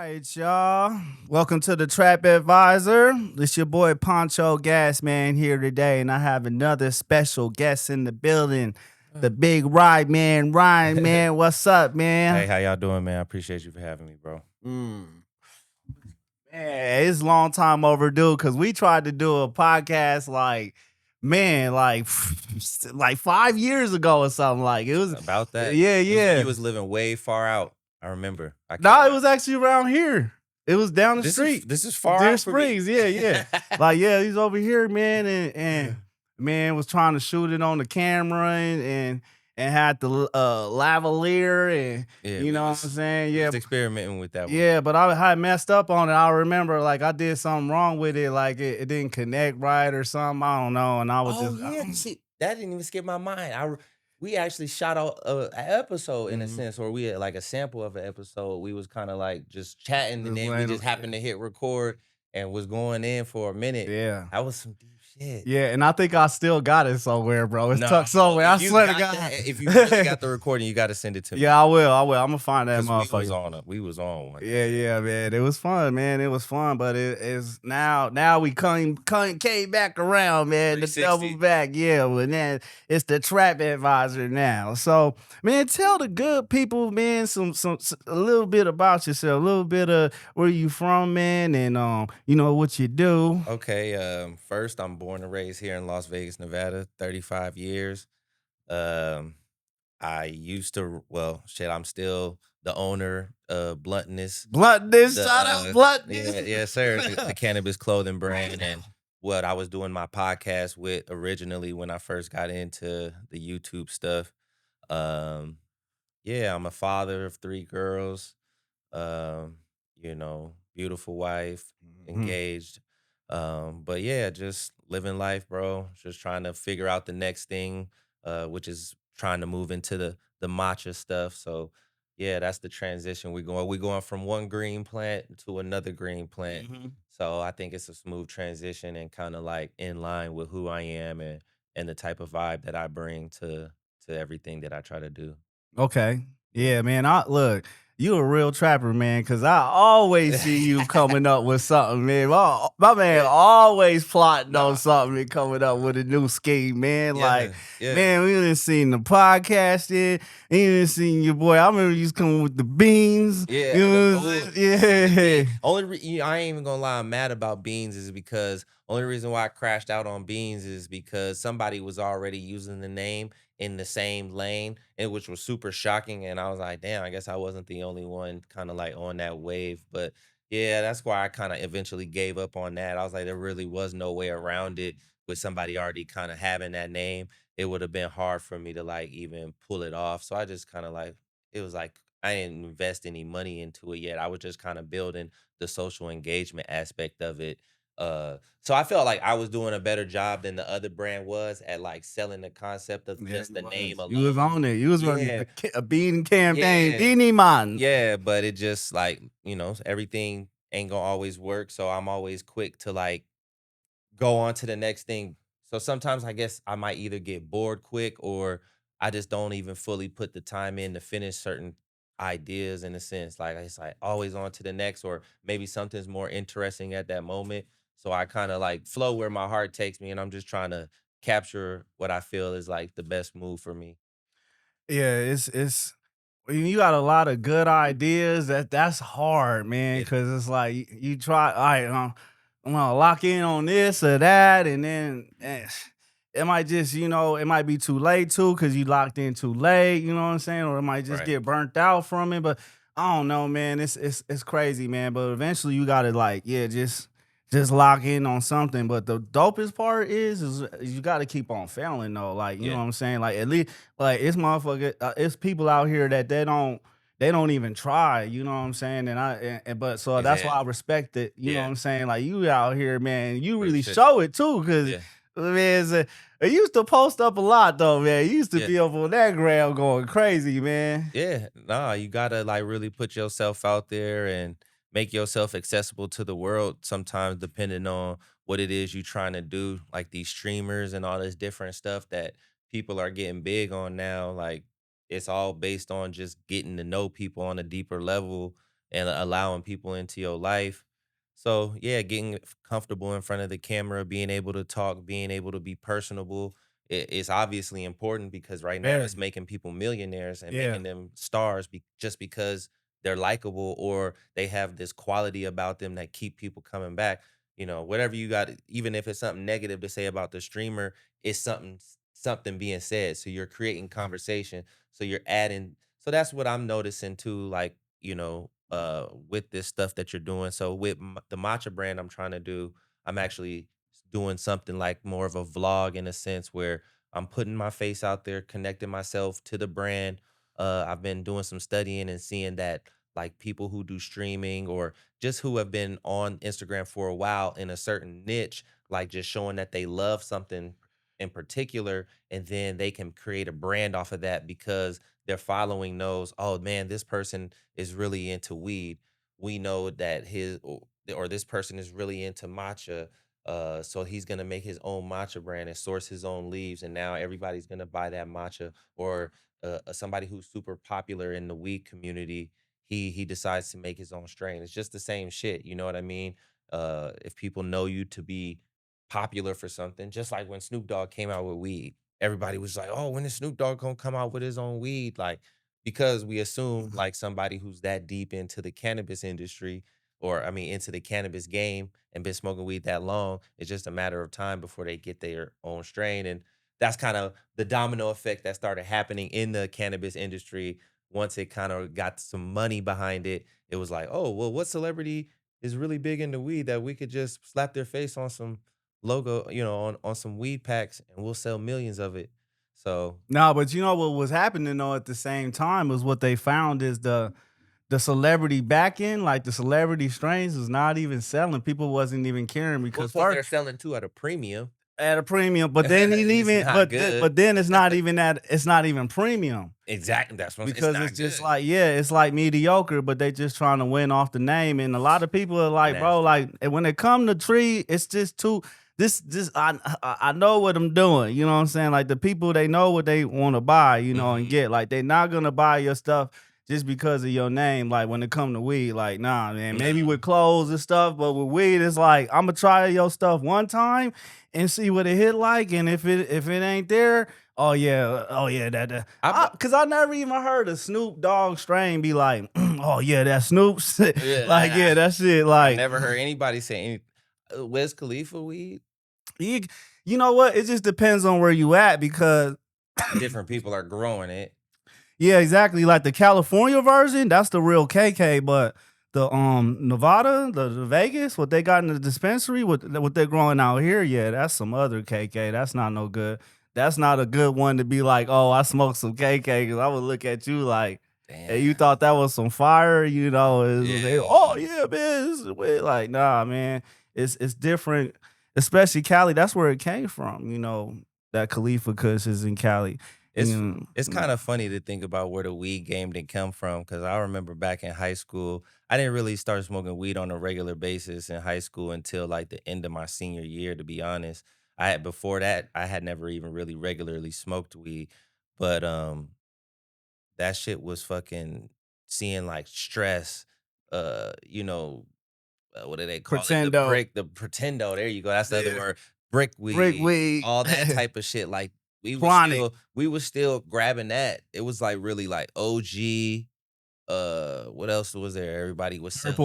right, y'all. Welcome to the Trap Advisor. This your boy Pancho Man here today, and I have another special guest in the building. The big ride man, Ryan, man. What's up, man? Hey, how y'all doing, man? I appreciate you for having me, bro. Man, it's a long time overdue because we tried to do a podcast like 5 years ago or something. Like it was About that. Yeah, It was when yeah. you was living way far out. I remember. No, it was actually around here. It was down the This street. this is far Deer out for me. Springs, yeah. Like, yeah, he's over here, man, and man was trying to shoot it on the camera and had the lavalier and Yeah, you know what I'm saying? Yeah. Just experimenting with that one. Yeah, but I had messed up on it. I remember like I did something wrong with it, like it didn't connect right or something. I don't know. And I was See, that didn't even skip my mind. We actually shot out an episode in a sense, or we had like a sample of an episode. We was kind of like just chatting, and then we just happened to hit record and was going in for a minute. Yeah. That was some deep shit. Yeah, and I think I still got it somewhere, bro. It's No, tucked somewhere. I swear to God. If you really got the recording, you got to send it to me. Yeah, I will. I'm gonna find that 'Cause motherfucker. we was on one. Yeah, man. It was fun, man. It was fun, but it is now we came back around, man. The 360. double back, yeah. But then it's the Trap Advisor now. So, man, tell the good people, man, some a little bit about yourself, a little bit of where you from, man, and you know what you do. Okay, first, I'm born and raised here in Las Vegas, Nevada, 35 years. I used to, I'm still the owner of Bluntness. Bluntness, shout out Bluntness. Yeah, sir, the cannabis clothing brand, and what I was doing my podcast with originally when I first got into the YouTube stuff. Um, yeah, I'm a father of 3 girls. Um, beautiful wife, engaged. But yeah, just living life, bro. Just trying to figure out the next thing, which is trying to move into the matcha stuff. So yeah, that's the transition we're going from one green plant to another green plant. So I think it's a smooth transition and kind of like in line with who I am and the type of vibe that I bring to everything that I try to do. Okay. Yeah, man. You a real trapper, man, because I always see you coming up with something, man. My man always plotting on something and coming up with a new scheme, man. Man, we done seen the podcasting, and you done seen your boy. I remember you was coming with the beans. Yeah, You know what I'm saying? Yeah. I ain't even gonna lie, I'm mad about beans is because only reason why I crashed out on beans is because somebody was already using the name in the same lane, and which was super shocking. And I was like, damn, I guess I wasn't the only one kind of like on that wave. But yeah, that's why I kind of eventually gave up on that. I was like, there really was no way around it with somebody already kind of having that name. It would have been hard for me to like even pull it off. So I just kind of like, it was like I didn't invest any money into it yet. I was just kind of building the social engagement aspect of it. So I felt like I was doing a better job than the other brand was at like selling the concept of just the name alone. You was on it. You was running Yeah. a bean campaign. Yeah. Beanie man. Yeah, but it just like, everything ain't gonna always work. So I'm always quick to like go on to the next thing. So sometimes I guess I might either get bored quick or I just don't even fully put the time in to finish certain ideas in a sense. Like it's like always on to the next, or maybe something's more interesting at that moment. So I kind of like flow where my heart takes me, and I'm just trying to capture what I feel is like the best move for me. Yeah, it's when you got a lot of good ideas, that's hard, man, Yeah. because it's like you try, all right, I'm gonna lock in on this or that, and then it might just, it might be too late too, because you locked in too late, you know what I'm saying, or it might just Right. get burnt out from it. But I don't know, man, it's crazy, man. But eventually you gotta like, yeah, just lock in on something. But the dopest part is you got to keep on failing though. Like, you know what I'm saying? Like at least like it's motherfucker, it's people out here that they don't even try. You know what I'm saying? But so that's why I respect it. You know what I'm saying? Like you out here, man. You really show it too, because man, I used to post up a lot though, man. You used to be up on that ground going crazy, man. Yeah, nah, you gotta like really put yourself out there and make yourself accessible to the world. Sometimes depending on what it is you're trying to do, like these streamers and all this different stuff that people are getting big on now. Like it's all based on just getting to know people on a deeper level and allowing people into your life. So yeah, getting comfortable in front of the camera, being able to talk, being able to be personable is obviously important because right now it's Very. making people millionaires and Yeah. making them stars just because they're likable or they have this quality about them that keep people coming back. You know, whatever you got, even if it's something negative to say about the streamer, it's something being said. So you're creating conversation. So you're adding. So that's what I'm noticing too. Like with this stuff that you're doing. So with the matcha brand, I'm trying to do. I'm actually doing something like more of a vlog in a sense where I'm putting my face out there, connecting myself to the brand. I've been doing some studying and seeing that like people who do streaming or just who have been on Instagram for a while in a certain niche, like just showing that they love something in particular, and then they can create a brand off of that because their following knows, oh man, this person is really into weed. We know that or this person is really into matcha. So he's gonna make his own matcha brand and source his own leaves, and now everybody's gonna buy that matcha. Or somebody who's super popular in the weed community, he decides to make his own strain. It's just the same shit, you know what I mean? If people know you to be popular for something, just like when Snoop Dogg came out with weed, everybody was like, "Oh, when is Snoop Dogg gonna come out with his own weed?" Like because we assume like somebody who's that deep into the cannabis industry, or I mean into the cannabis game and been smoking weed that long, it's just a matter of time before they get their own strain. And that's kind of the domino effect that started happening in the cannabis industry. Once it kind of got some money behind it, it was like, oh, well, what celebrity is really big into weed that we could just slap their face on some logo, on some weed packs and we'll sell millions of it. So No, but you know what was happening though at the same time was what they found is the celebrity back end, like the celebrity strains, is not even selling. People wasn't even caring well, because plus first they're selling two at a premium. at a premium, but then it It's even not good. but then it's not even premium Exactly. That's what it's because it's not just good. like yeah, it's like mediocre, but they just trying to win off the name. And a lot of people are like, bro, Nasty. like when it come to tree, it's just too. This I know what I'm doing. You know what I'm saying? Like the people they know what they want to buy, and Mhm. get. Like they're not gonna buy your stuff just because of your name. Like when it come to weed, like nah, man. No. Maybe with clothes and stuff, but with weed, it's like I'm gonna try your stuff one time and see what it hit like, and if it ain't there, oh yeah, that I bu cause I never even heard a Snoop Dogg strain be like, oh yeah, that Snoop's like Yeah, yeah, that shit I like never heard anybody say any Wiz Khalifa weed? you, you know what? It just depends on where you at because Different people are growing it. yeah, exactly. Like the California version, that's the real KK, but the Nevada, the Vegas, what they got in the dispensary, what they're growing out here, yeah, that's some other KK. That's not no good. That's not a good one to be like, oh, I smoked some KK because I would look at you like, hey, Damn. you thought that was some fire, oh Yeah. yeah, man, this is weird. Like, nah, man, it's different, especially Cali. That's where it came from, that Khalifa Kush is in Cali. It's And, it's kinda funny to think about where the weed game did come from because I remember back in high school, I didn't really start smoking weed on a regular basis in high school until, like, the end of my senior year, to be honest. Before that, I had never even really regularly smoked weed, but, that shit was fucking seeing, like, stress, what do they call it? Pretendo, The pretendo, there you go, that's the other yeah, word, brick brick weed, weed, all that type of shit, like, chronic, we was still grabbing that. It was, like, really, like, OG, what else was there? Everybody was selling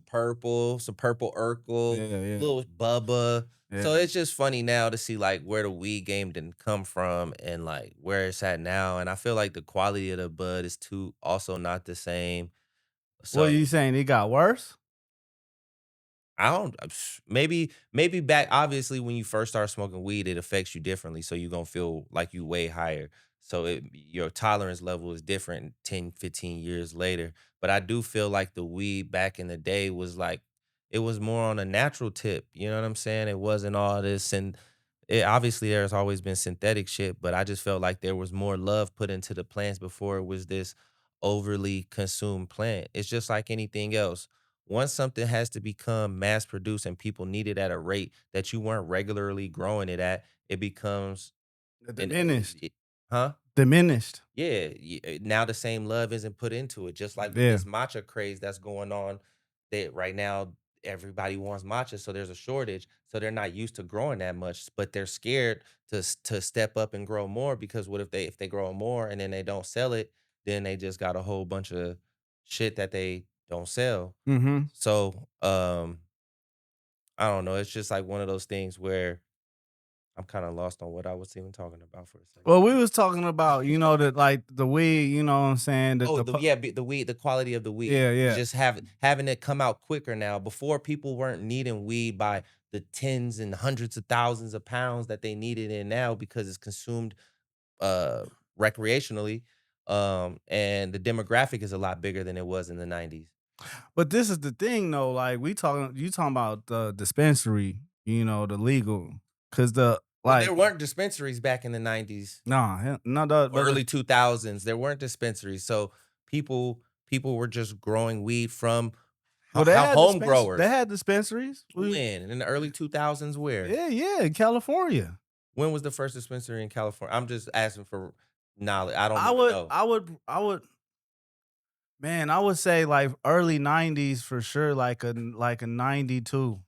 purple. some purple Urkel, Yeah, yeah, little Bubba. So yeah. it's just funny now to see, like, where the weed game didn't come from and, like, where it's at now, and I feel like the quality of the bud is too also not the same. What are So you saying? It got worse? I don't maybe back obviously when you first start smoking weed, it affects you differently. So you're gonna feel like you way higher. So your tolerance level is different 10, 15 years later. But I do feel like the weed back in the day was like it was more on a natural tip. You know what I'm saying? It wasn't all this and obviously there's always been synthetic shit, but I just felt like there was more love put into the plants before it was this overly consumed plant. It's just like anything else once something has to become mass produced and people need it at a rate that you weren't regularly growing it at, it becomes The an diminished. huh? Diminished. Yeah, now the same love isn't put into it. Just like with Yeah. this matcha craze that's going on, that right now everybody wants matcha, so there's a shortage. So they're not used to growing that much, but they're scared to step up and grow more because what if they grow more and then they don't sell it, then they just got a whole bunch of shit that they don't sell. Mm-hmm. So I don't know. It's just like one of those things where I'm kind of lost on what I was even talking about for a second. Well, we was talking about, that like the weed, you know what I'm saying? Oh, yeah, the weed, the quality of the weed. Yeah, yeah. Just having it come out quicker now. Before people weren't needing weed by the tens and hundreds of thousands of pounds that they needed it now because it's consumed uh recreationally. And the demographic is a lot bigger than it was in the 90s. But this is the thing though, like you talking about the dispensary, the legal. Cause But there weren't dispensaries back in the 90s no, or early 2000s. There weren't dispensaries. So people were just growing weed from well, how home they growers. had dispensaries. When? In the early 2000s, where? Yeah, in California. When was the first dispensary in California? I'm just asking for knowledge. I don't I even would know. I would man, I would say like early 90s for sure, like a 92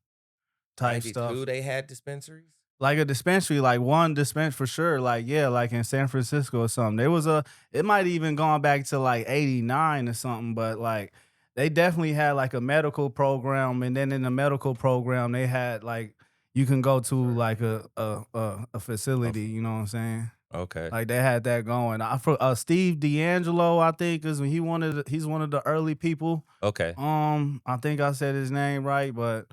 type 92, stuff. they had dispensaries? Like a dispensary, like one dispensary for sure. Like, yeah, like in San Francisco or something. It might even gone back to like 89 or something, but like they definitely had like a medical program. And then in the medical program, they had like you can go to like a facility, you know what I'm saying? Okay. Like they had that going. Steve D'Angelo, I think, he's one of the early people. Okay. I think I said his name right, but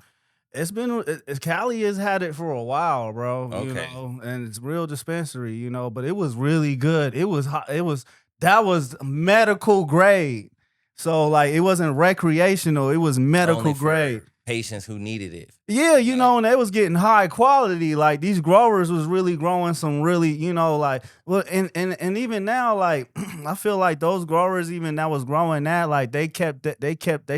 Cali has had it for a while, bro. Okay. And it's real dispensary, but it was really good. It was hot. That was medical grade. So like it wasn't recreational. It was medical Only grade. for patients who needed it. Yeah, Like, and they was getting high quality. Like these growers was really growing some really, like well, and even now, like I feel like those growers even that was growing that, like they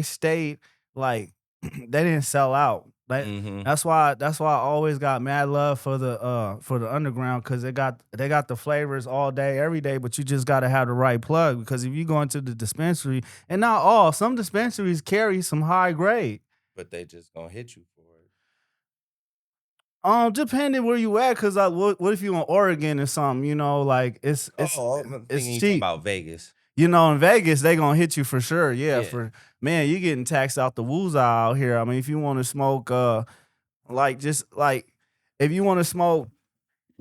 stayed like they didn't sell out. Like mhm. that's why I always got mad love for the underground because they got the flavors all day, every day, but you just gotta have the right plug because if you go into the dispensary, and not all, some dispensaries carry some high grade. But they just gonna hit you for it. Depending where you at, cause what if you in Oregon or something? Like Oh, I'm thinking it's you talking cheap. about Vegas. In Vegas they gonna hit you for sure. Yeah, Yeah. for man, you getting taxed out the woozah out here. I mean, if you want to smoke, like just like if you want to smoke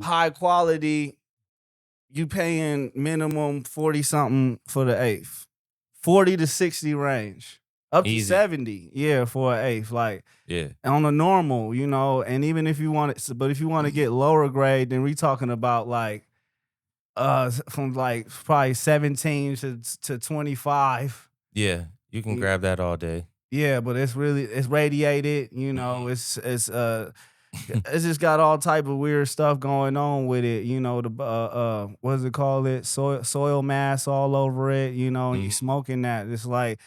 high quality, you paying minimum 40 something for the eighth, 40 to 60 range, up to Easy. 70. Yeah, for an eighth, like Yeah. on a normal, and even if you want it, but if you want to get lower grade, then we talking about like from like probably 17 to 25. Yeah. You can Y- grab that all day. Yeah, but it's radiated, Mhm. it's just got all type of weird stuff going on with it, the what's it called, it soil mass all over it, and you Mhm. smoking that. It's like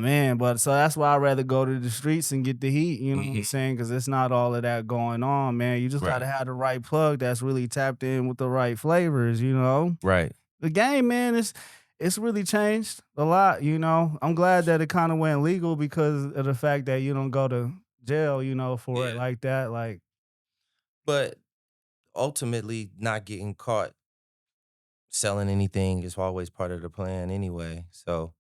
man, but so that's why I'd rather go to the streets and get the heat, you know what I'm Mhm. saying? Because it's not all of that going on, man. You just gotta Right. have the right plug that's really tapped in with the right flavors. Right. The game, man, it's really changed a lot. I'm glad that it kind of went legal because of the fact that you don't go to jail, for it Yeah. like that. Like, But ultimately not getting caught selling anything is always part of the plan anyway. So,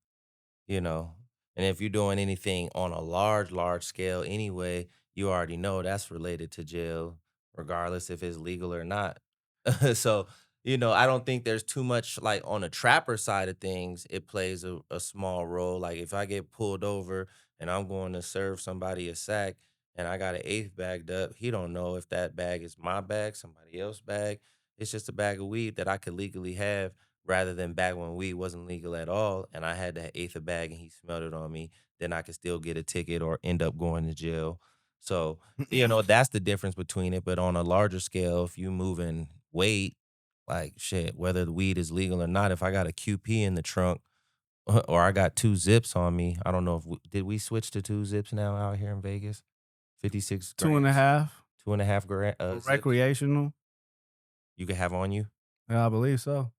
you know, and if you're doing anything on a large scale anyway, you already know that's related to jail, regardless if it's legal or not. So, I don't think there's too much like on the trapper side of things, it plays a small role. Like if I get pulled over and I'm going to serve somebody a sack and I got an eighth bagged up, he don't know if that bag is my bag, somebody else's bag. It's just a bag of weed that I could legally have rather than back when weed wasn't legal at all and I had that eighth a bag and he smelled it on me, then I could still get a ticket or end up going to jail. So, that's the difference between it. But on a larger scale, if you moving weight, like shit, whether the weed is legal or not, if I got a QP in the trunk or I got two zips on me, I don't know if did we switch to two zips now out here in Vegas? 56 two and a grams, half two and a half for zips recreational. you could have on you. Yeah, I believe so.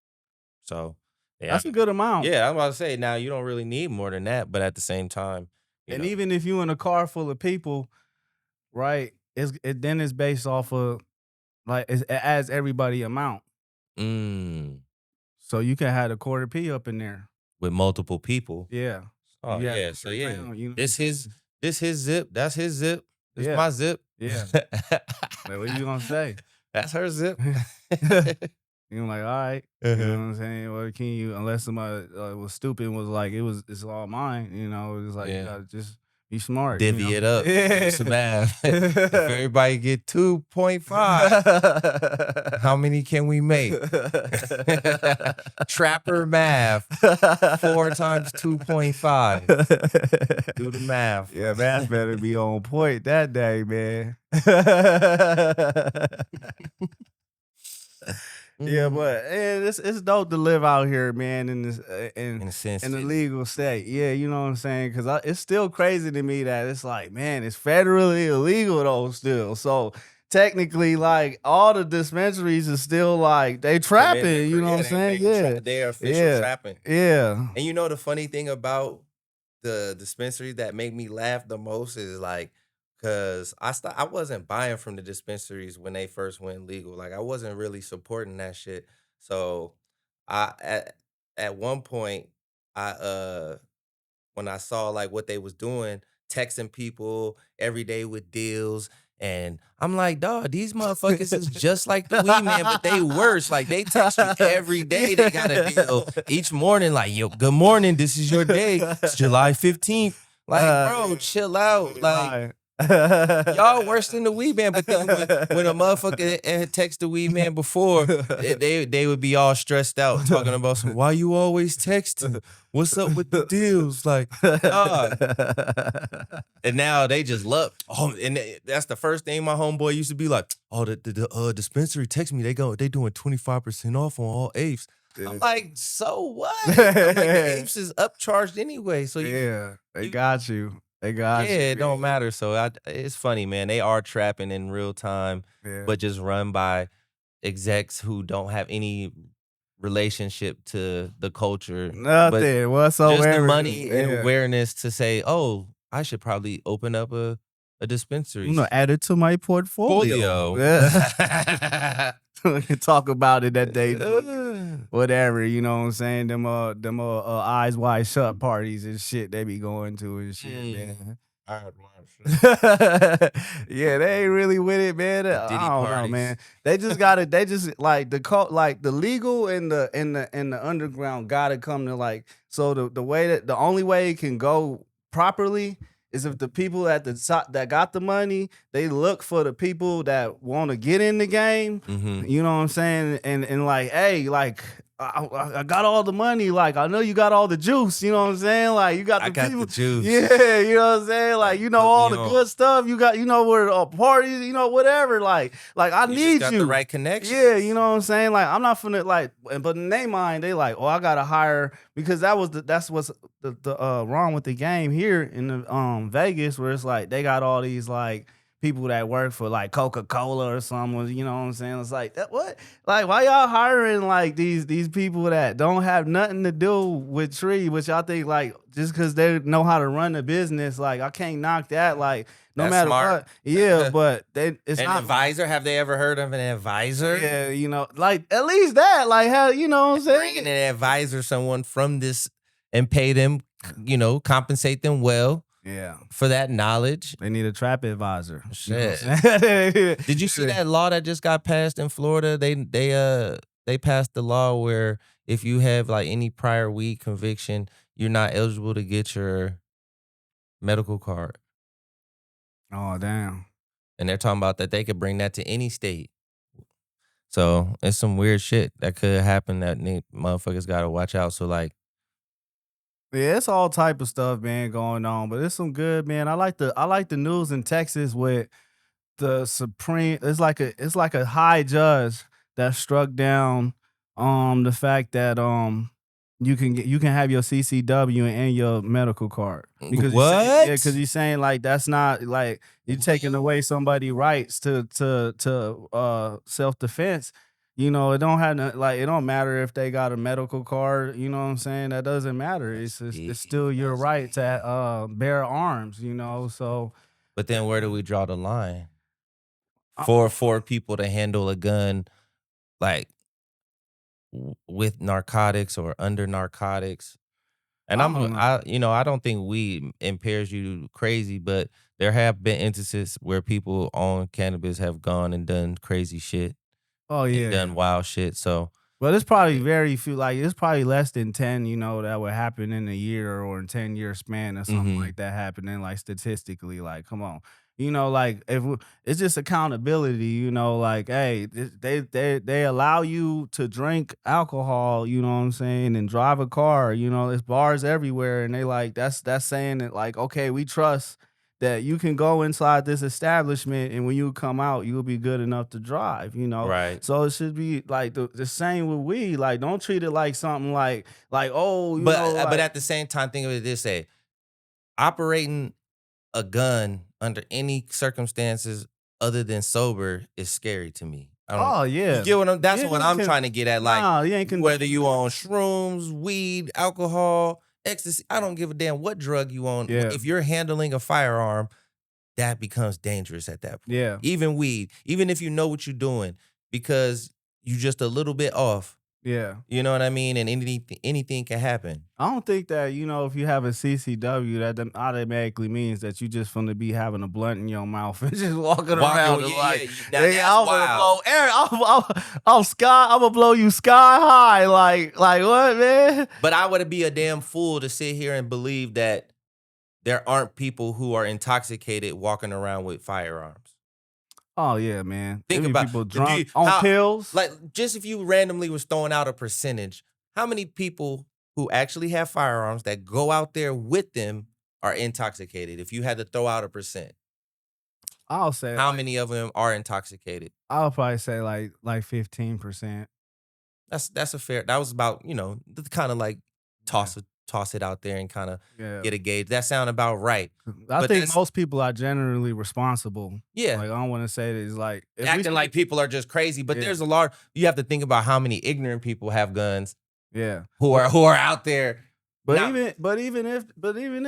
So yeah, That's a good amount. yeah. I'm about to say now you don't really need more than that, but at the same time, you And know, even if you in a car full of people, right? Then it's based off of like it adds everybody amount. mm, So you can have a quarter P up in there. with multiple people. Yeah. Oh You have yeah, so 40 yeah, pound, you know. this his zip. That's his zip. This Yeah. my zip. Yeah. Like, what you gonna say? That's her zip. You're like, all right, you know what I'm saying? Well, can you, unless somebody was stupid and was like, it's all mine, you know, it's like, you Yeah. gotta just be smart. Divvy you it know? up. Do some math. If everybody get 2.5, how many can we make? Trapper math. 4 times 2.5. Do the math. Yeah, math better be on point that day, man. Yeah, but it's dope to live out here, man, in this in a sense, in the it's- legal state. Yeah, you know what I'm saying? Because it's still crazy to me that it's like, man, it's federally illegal though still. So technically, like all the dispensaries is still like they trapping. You know what I'm saying? Yeah, they're official trapping. Yeah. And you know the funny thing about the dispensary that make me laugh the most is like, cause I wasn't buying from the dispensaries when they first went legal. Like I wasn't really supporting that shit. So I at one point I when I saw like what they was doing, texting people every day with deals. And I'm like, dog, these motherfuckers is just like the weed man, but they worse. Like they text you every day. They got a deal each morning. Like, yo, good morning. This is your day. It's July 15th. Like, bro, chill out. Like, y'all worse than the weed man. But then when a motherfucker had text the weed man before, they would be all stressed out talking about some, why you always texting? What's up with the deals? Like, dog. And now they just love. Oh, and that's the first thing my homeboy used to be like. Oh, the dispensary text me. They doing 25% off on all apes. I'm like, so what? I'm like, the apes is upcharged anyway. So they got you. They got you. Yeah, it don't matter. So it's funny, man. They are trapping in real time, but just run by execs who don't have any relationship to the culture. Nothing whatsoever. Just the money and awareness to say, oh, I should probably open up a dispensary. You know, add it to my portfolio. Yeah. We can talk about it that day. Whatever, you know what I'm saying? Them eyes wide shut parties and shit they be going to and shit, man. Yeah, they ain't really with it, man. I don't know, man. They just gotta, they just like the legal and the underground gotta come to like, so the way that the only way it can go properly is if the people at the top that got the money, they look for the people that want to get in the game. You know what I'm saying? And like, hey, like I got all the money. Like I know you got all the juice. You know what I'm saying? Like you got the people. The juice. Yeah, you know what I'm saying? Like you know all the good stuff. You got, you know, where parties, you know, whatever. Like I need got you. The right connection. Yeah, you know what I'm saying? Like I'm not finna like, but in their mind they like, oh, I gotta hire, because that's what's the wrong with the game here in the Vegas, where it's like they got all these like people that work for like Coca-Cola or something, you know what I'm saying? It's like, that what? Like, why y'all hiring like these people that don't have nothing to do with Tree, which I think like just because they know how to run the business, like I can't knock that. Like no matter what, yeah, but it's an not advisor. Have they ever heard of an advisor? Yeah, you know, like at least that, like how, you know what I'm saying? Bringing an advisor, someone from this, and pay them, you know, compensate them well. Yeah, for that knowledge. They need a trap advisor. Shit. You know Did you see that law that just got passed in Florida? They passed the law where if you have like any prior weed conviction, you're not eligible to get your medical card. Oh damn. And they're talking about that they could bring that to any state. So it's some weird shit that could happen that motherfuckers gotta watch out. So like, yeah, it's all type of stuff, man, going on. But it's some good, man. I like the news in Texas with the Supreme. It's like a high judge that struck down the fact that you can have your CCW and your medical card. Because what? Because you're saying like that's not like you're taking away somebody's rights to self defense. You know, it don't have like it don't matter if they got a medical card. You know what I'm saying? That doesn't matter. That's It's big. still your That's right big. to bear arms. You know, so But then where do we draw the line? I, For people to handle a gun like with narcotics or under narcotics. And I don't know. I don't think weed impairs you crazy, but there have been instances where people on cannabis have gone and done crazy shit Oh and yeah. done wild shit. So But it's probably eh, very few. Like it's probably less than 10. You know, that would happen in a year or in 10-year span or something mhm. like that happening. Like statistically, like come on. You know, like it's just accountability. You know, like hey, they allow you to drink alcohol. You know what I'm saying, and drive a car. You know, there's bars everywhere, and they like that's saying that like okay, we trust that you can go inside this establishment and when you come out, you'll be good enough to drive, you know. Right. So it should be like the same with weed. Like, don't treat it like something like oh, you know, But like at the same time, think of it this way: operating a gun under any circumstances other than sober is scary to me. I don't. oh You yeah, get what I'm? That's you what ain't I'm can trying to get at. Like nah, you ain't whether you condoning it. on shrooms, weed, alcohol, ecstasy, I don't give a damn what drug you on. Yeah, If you're handling a firearm, that becomes dangerous at that point. yeah, Even weed, even if you know what you're doing, because you just a little bit off. yeah. You know what I mean? And anything can happen. I don't think that you know if you have a CCW that then automatically means that you just gonna be having a blunt in your mouth and just walking Walking, around and yeah, like, now hey, that's I'm gonna wild. blow air, I'm gonna blow you sky high, like what, man? But I would be a damn fool to sit here and believe that there aren't people who are intoxicated walking around with firearms. Oh yeah, man. There Think be about people do drunk you, on how pills. like just if you randomly was throwing out a percentage, how many people who actually have firearms that go out there with them are intoxicated? If you had to throw out a percent, I'll say how like many of them are intoxicated? I'll probably say like 15%. That's a fair. That was about kind of like Yeah, toss it out there and kind of yeah. get a gauge. That sound about right. I But think that's most people are generally responsible. yeah. Like I don't want to say that it's like if we Acting like speak, people are just crazy, but yeah, there's a lot. You have to think about how many ignorant people have guns yeah. who are out there. But Not even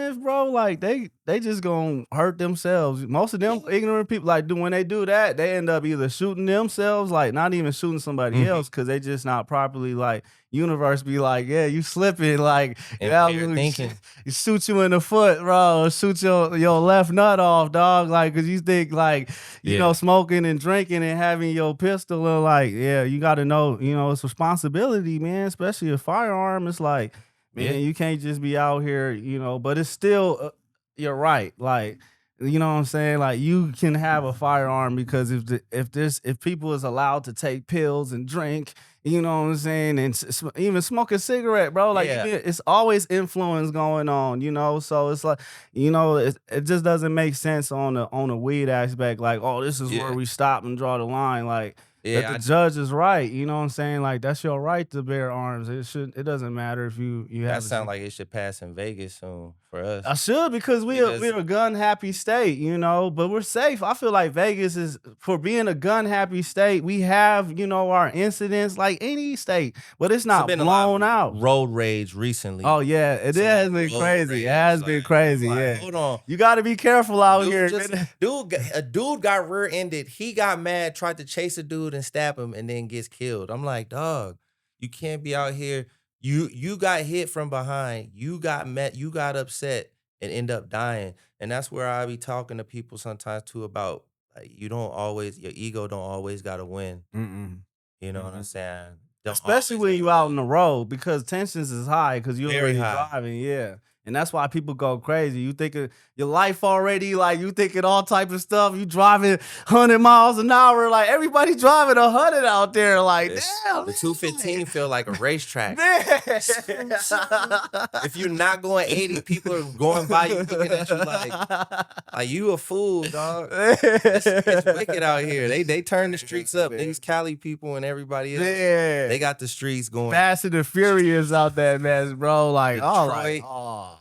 if bro, like they just gonna hurt themselves. Most of them ignorant people like do when they do that, they end up either shooting themselves, like not even shooting somebody mhm, else, because they just not properly like universe be like, yeah, you slipping, like yeah, impaired thinking. you shoot you in the foot, bro, shoot your left nut off, dog, like cause you think like Yeah, smoking and drinking and having your pistol and like yeah, you got to know it's responsibility, man, especially a firearm. It's like yeah, man, you can't just be out here, but it's still, you're right. Like, you know what I'm saying? Like, you can have a firearm because if people is allowed to take pills and drink, you know what I'm saying, and even smoke a cigarette, bro. Like, yeah, it's always influence going on, So it's like, it just doesn't make sense on the weed aspect. Like, oh, this is where yeah, we stop and draw the line. Like, that the yeah. judge is right, you know what I'm saying? Like that's your right to bear arms. It doesn't matter if you That have a sound like it should pass in Vegas soon for us I should because because we're a gun happy state, but we're safe. I feel like Vegas is for being a gun happy state. We have, our incidents like any state, but it's it's not been a lot blown of out. road rage recently. Oh yeah, it Some has been road crazy. It rage. has Like been I'm crazy. like, Yeah, hold on. you got to be careful out Dude here. just a dude got rear-ended. He got mad, tried to chase a dude and stab him, and then gets killed. I'm like, dog, you can't be out here. You got hit from behind. You got met. You got upset and end up dying. And that's where I be talking to people sometimes too about like you don't always your ego don't always gotta win. Mm-mm. You know what I'm Mm-mm. saying? Don't Especially always when gotta you out win. on the road because tensions is high because you're Very already high. driving, yeah. And that's why people go crazy. You think of your life already, like you thinking all type of stuff. You driving 100 miles an hour, like everybody driving 100 out there. Like, It's, damn, the 215 feel like a racetrack. man. If you're not going 80, people are going by you looking at you like you a fool, dog. This shit gets wicked out here. They turn the streets up. These Cali people and everybody else, they Man. got the streets going. Fast and the Furious out that mess, bro. Like, all right. Detroit, Oh,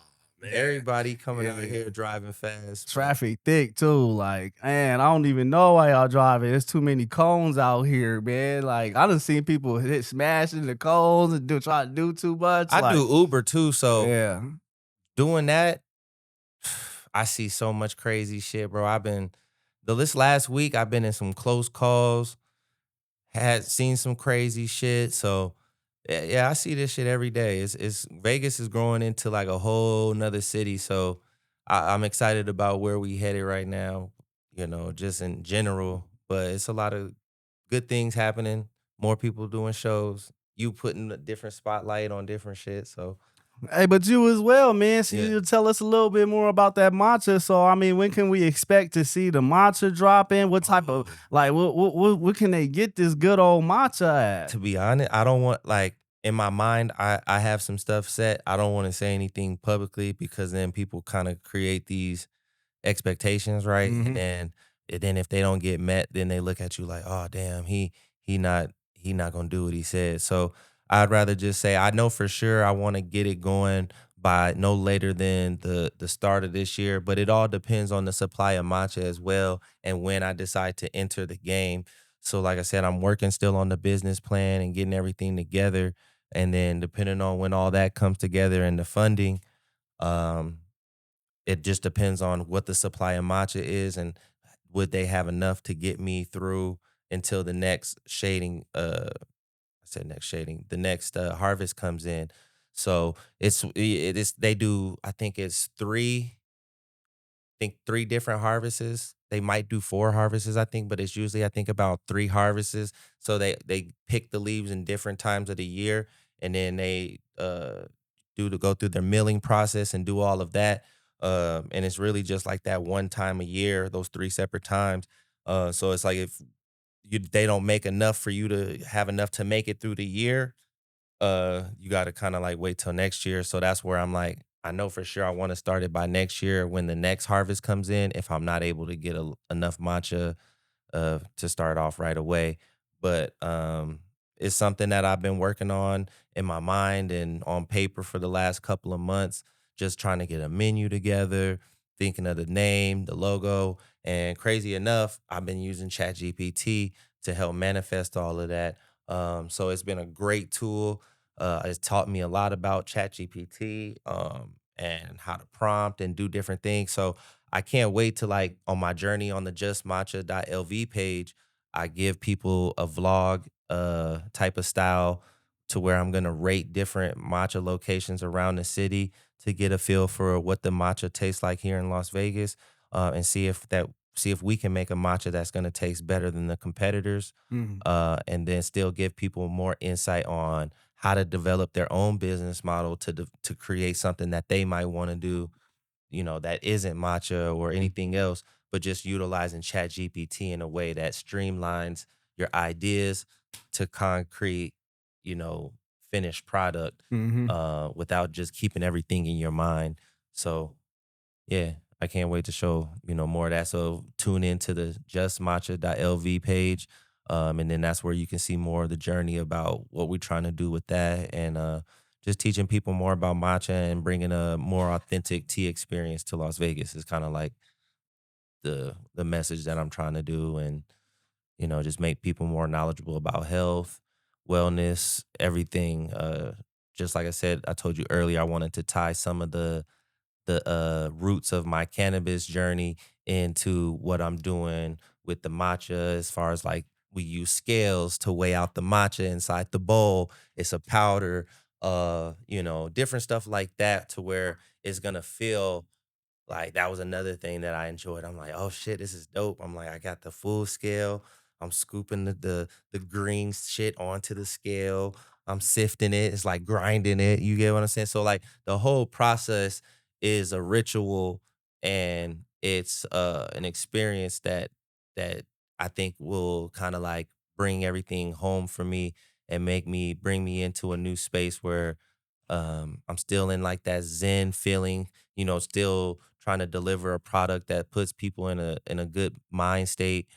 Everybody coming out Yeah. here driving fast, but Traffic thick too. Like, man, I don't even know why y'all driving. There's too many cones out here, man. Like, I done seen people hit smashing the cones and try to do too much. I Like, do Uber too, so yeah. doing that, I see so much crazy shit, bro. This last week, I've been in some close calls, had seen some crazy shit. So yeah, I see this shit every day. It's Vegas is growing into like a whole nother city. So I'm excited about where we headed right now, just in general. But it's a lot of good things happening, more people doing shows, you putting a different spotlight on different shit. So Hey, but you as well, man. So yeah. you tell us a little bit more about that matcha. So I mean, when can we expect to see the matcha drop in? What type of Oh. like what can they get this good old matcha at? To be honest, I don't want like in my mind, I have some stuff set. I don't want to say anything publicly because then people kind of create these expectations, right? And Hmm. then if they don't get met, then they look at you like, oh damn, he not gonna do what he said. So I'd rather just say I know for sure I want to get it going by no later than the start of this year, but it all depends on the supply of matcha as well and when I decide to enter the game. So like I said, I'm working still on the business plan and getting everything together. And then depending on when all that comes together and the funding, um, it just depends on what the supply of matcha is and would they have enough to get me through until the next shading I said next shading, the next harvest comes in. So it is they do I think it's three different harvests. They might do four harvests, I think, but it's usually I think about three harvests. So they pick the leaves in different times of the year, and then they do to go through their milling process and do all of that. And it's really just like that one time a year, those three separate times. So it's like if they don't make enough for you to have enough to make it through the year, you gotta kinda, like, wait till next year, so that's where I'm like, I know for sure I wanna start it by next year when the next harvest comes in if I'm not able to get enough matcha to start off right away. But it's something that I've been working on in my mind and on paper for the last couple of months, just trying to get a menu together, thinking of the name, the logo. And crazy enough, I've been using ChatGPT to help manifest all of that. So it's been a great tool. It's taught me a lot about ChatGPT and how to prompt and do different things. So I can't wait to like on my journey on the JustMatcha.LV page, I give people a vlog type of style to where I'm gonna rate different matcha locations around the city to get a feel for what the matcha tastes like here in Las Vegas, and see if we can make a matcha that's gonna taste better than the competitors, Mhm. and then still give people more insight on how to develop their own business model to create something that they might want to do, that isn't matcha or anything else, but just utilizing chat GPT in a way that streamlines your ideas to concrete, you know, finished product, Mhm. without just keeping everything in your mind. So yeah, I can't wait to show, more of that. So tune into the JustMatcha.LV page. And then that's where you can see more of the journey about what we're trying to do with that and just teaching people more about matcha and bringing a more authentic tea experience to Las Vegas is kind of like the message that I'm trying to do and just make people more knowledgeable about health, wellness, everything. Just like I said, I told you earlier, I wanted to tie some of the roots of my cannabis journey into what I'm doing with the matcha as far as like we use scales to weigh out the matcha inside the bowl. It's a powder, different stuff like that to where it's gonna feel like, that was another thing that I enjoyed. I'm like, "Oh, shit, this is dope." I'm like, I got the full scale. I'm scooping the green shit onto the scale. I'm sifting it. It's like grinding it. You get what I'm saying? So, like, the whole process is a ritual, and it's, an experience that I think will kinda, like, bring everything home for me and bring me into a new space where, I'm still in, like, that zen feeling, still trying to deliver a product that puts people in a good mind state,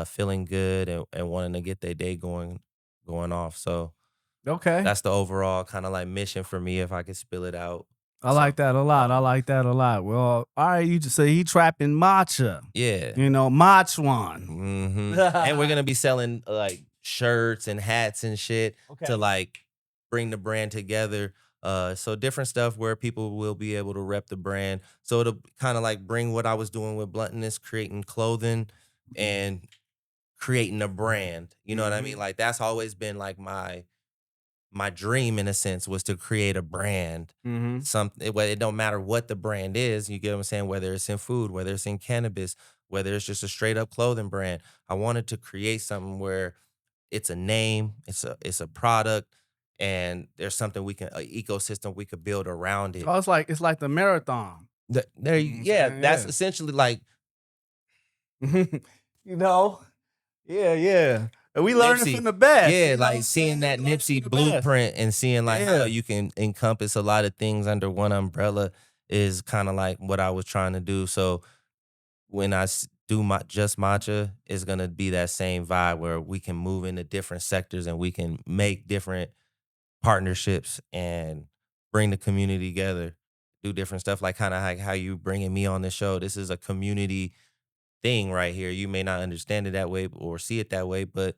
feeling good and wanting to get their day going off. So Okay. that's the overall kind of like mission for me if I could spill it out. I like So, that a lot. I like that a lot. Well, all right, you just say he trapping matcha. yeah. You know, Matchwan. And we're gonna be selling like shirts and hats and shit to Okay. like bring the brand together. So different stuff where people will be able to rep the brand. So it'll kind of like bring what I was doing with Bluntness, creating clothing and creating a brand. You know what I mean? Like that's always been like my dream in a sense was to create a brand. Mm-hmm. It don't matter what the brand is, you get what I'm saying, whether it's in food, whether it's in cannabis, whether it's just a straight up clothing brand. I wanted to create something where it's a name, it's a product, and there's something we can an ecosystem we could build around it. Oh, it's like the marathon. Yeah, that's Yeah. essentially like You know? Yeah, yeah. And we learning Nipsey. from the best. Yeah, You know what I'm like seeing saying? that We learning Nipsey from the best. blueprint and seeing like how Yeah. you can encompass a lot of things under one umbrella is kind of like what I was trying to do. So when do my Just Matcha, it's gonna be that same vibe where we can move into different sectors and we can make different partnerships and bring the community together, do different stuff like kind of like how you bringing me on the show. This is a community thing right here. You may not understand it that way or see it that way, but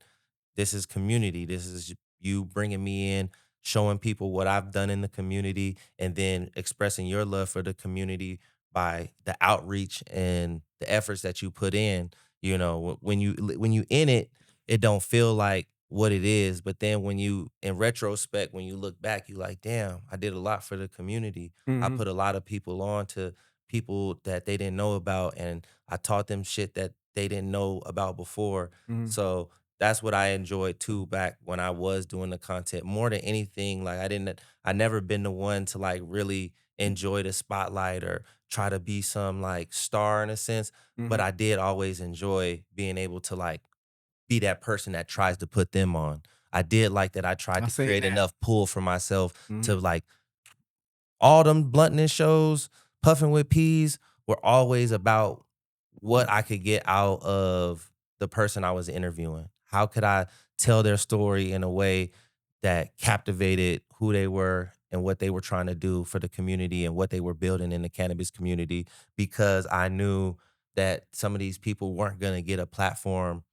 this is community. This is you bringing me in, showing people what I've done in the community, and then expressing your love for the community by the outreach and the efforts that you put in. You know, when you in it, it don't feel like what it is. But then when you in retrospect, when you look back, you like, damn, I did a lot for the community. I Mm-hmm. put a lot of people on to people that they didn't know about, and I taught them shit that they didn't know about before. Mm-hmm. So that's what I enjoyed too back when I was doing the content. More than anything, like I never been the one to like really enjoy the spotlight or try to be some like star in a sense. But Mm-hmm. I did always enjoy being able to like be that person that tries to put them on. I did like that I tried I to seen create that. enough pull for myself Mm-hmm. to like all them Bluntness shows, Puffing with Peas, were always about what I could get out of the person I was interviewing. How could I tell their story in a way that captivated who they were and what they were trying to do for the community and what they were building in the cannabis community? Because I knew that some of these people weren't going to get a platform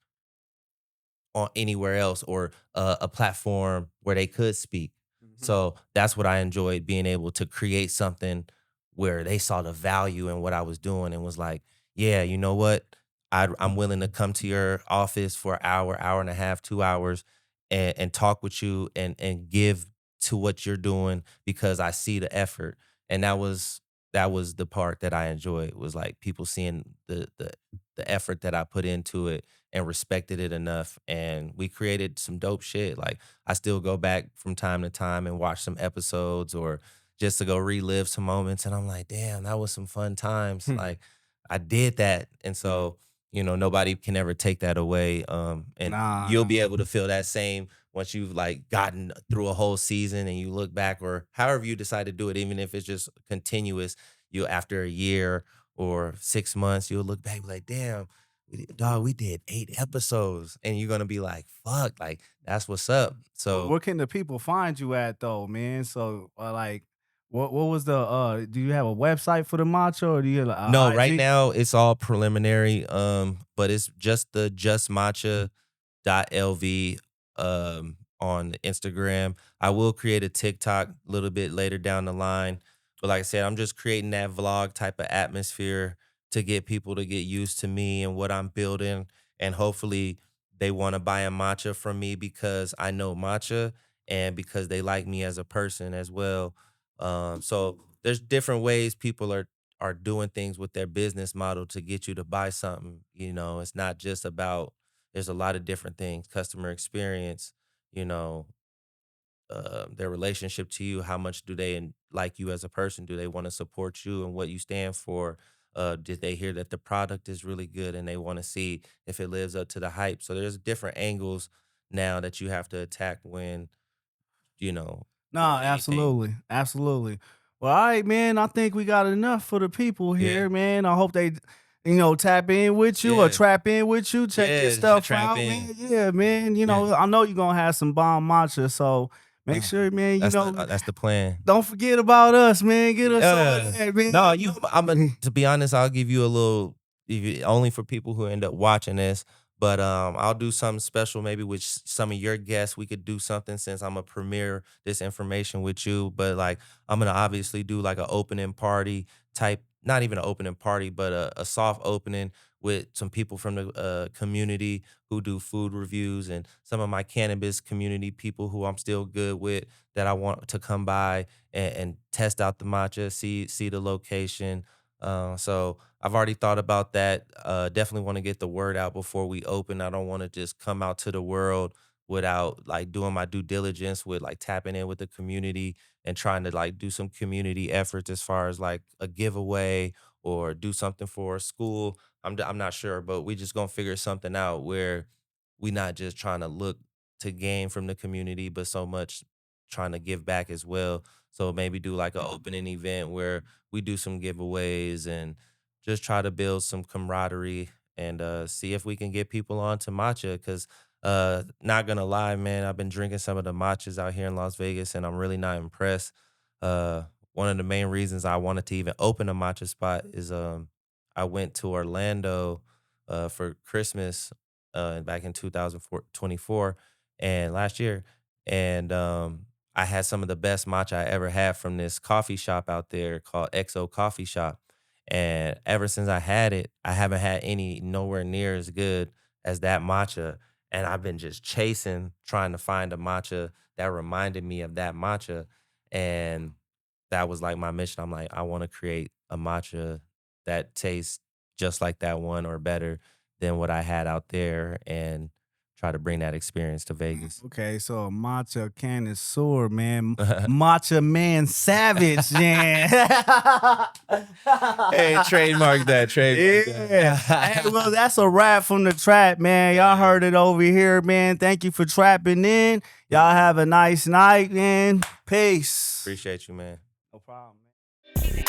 on anywhere else or a platform where they could speak. Mm-hmm. So that's what I enjoyed being able to create something where they saw the value in what I was doing and was like, yeah, you know what? I'm willing to come to your office for an hour, hour and a half, 2 hours and talk with you and give to what you're doing because I see the effort. And that was the part that I enjoyed was like people seeing the effort that I put into it and respected it enough. And we created some dope shit. Like I still go back from time to time and watch some episodes or just to go relive some moments. And I'm like, damn, that was some fun times. Like I did that. And so, nobody can ever take that away. And Nah, you'll be nah. able to feel that same once you've like gotten through a whole season and you look back or however you decide to do it, even if it's just continuous, you after a year or 6 months, you'll look back and be like, damn, dog, we did 8 episodes, and you're gonna be like, "Fuck!" Like that's what's up. So Where can the people find you at though, man? So like, what was the do you have a website for the matcha or do you have no, a right IG? now it's all preliminary. But it's just the JustMatcha.LV on Instagram. I will create a TikTok a little bit later down the line. But like I said, I'm just creating that vlog type of atmosphere to get people to get used to me and what I'm building. And hopefully they want to buy a matcha from me because I know matcha and because they like me as a person as well. So there's different ways people are doing things with their business model to get you to buy something. It's not just about there's a lot of different things, customer experience, you know, their relationship to you, how much do they like you as a person? Do they want to support you and what you stand for? Did they hear that the product is really good and they want to see if it lives up to the hype? So there's different angles now that you have to attack when, No, doing anything. absolutely, absolutely. Well, all right, man. I think we got enough for the people Yeah. here, man. I hope they, tap in with you or Yeah. trap in with you. Check your Yeah. stuff Trap out, in. man. Yeah, man. Yeah. I know you're gonna have some bomb matcha. So, Make sure, man, That's the plan. don't forget about us, man. Get us on that, man. No, to be honest, I'll give you a little, only for people who end up watching this. But I'll do something special maybe with some of your guests. We could do something since I'm gonna premiere this information with you. But like I'm gonna obviously do like an opening party type, not even an opening party, but a soft opening with some people from the community who do food reviews and some of my cannabis community people who I'm still good with that I want to come by and test out the matcha, see the location. So I've already thought about that. Definitely want to get the word out before we open. I don't want to just come out to the world without like doing my due diligence with like tapping in with the community and trying to like do some community efforts as far as like a giveaway or do something for a school. I'm not sure, but we just gonna figure something out where we not just trying to look to gain from the community, but so much trying to give back as well. So maybe do like an opening event where we do some giveaways and just try to build some camaraderie and see if we can get people on to matcha. Cause not gonna lie, man, I've been drinking some of the matchas out here in Las Vegas and I'm really not impressed. One of the main reasons I wanted to even open a matcha spot is I went to Orlando for Christmas back in 2024 and last year. And I had some of the best matcha I ever had from this coffee shop out there called XO Coffee Shop. And ever since I had it, I haven't had any nowhere near as good as that matcha. And I've been just chasing, trying to find a matcha that reminded me of that matcha. And that was like my mission. I'm like, I want to create a matcha that tastes just like that one or better than what I had out there and try to bring that experience to Vegas. Okay, so a matcha connoisseur, man. Matcha man savage, man. Hey, trademark that. Yeah. Hey, well, that's a wrap from the trap, man. Y'all heard it over here, man. Thank you for trapping in. Y'all have a nice night, man. Peace. Appreciate you, man. No problem, man.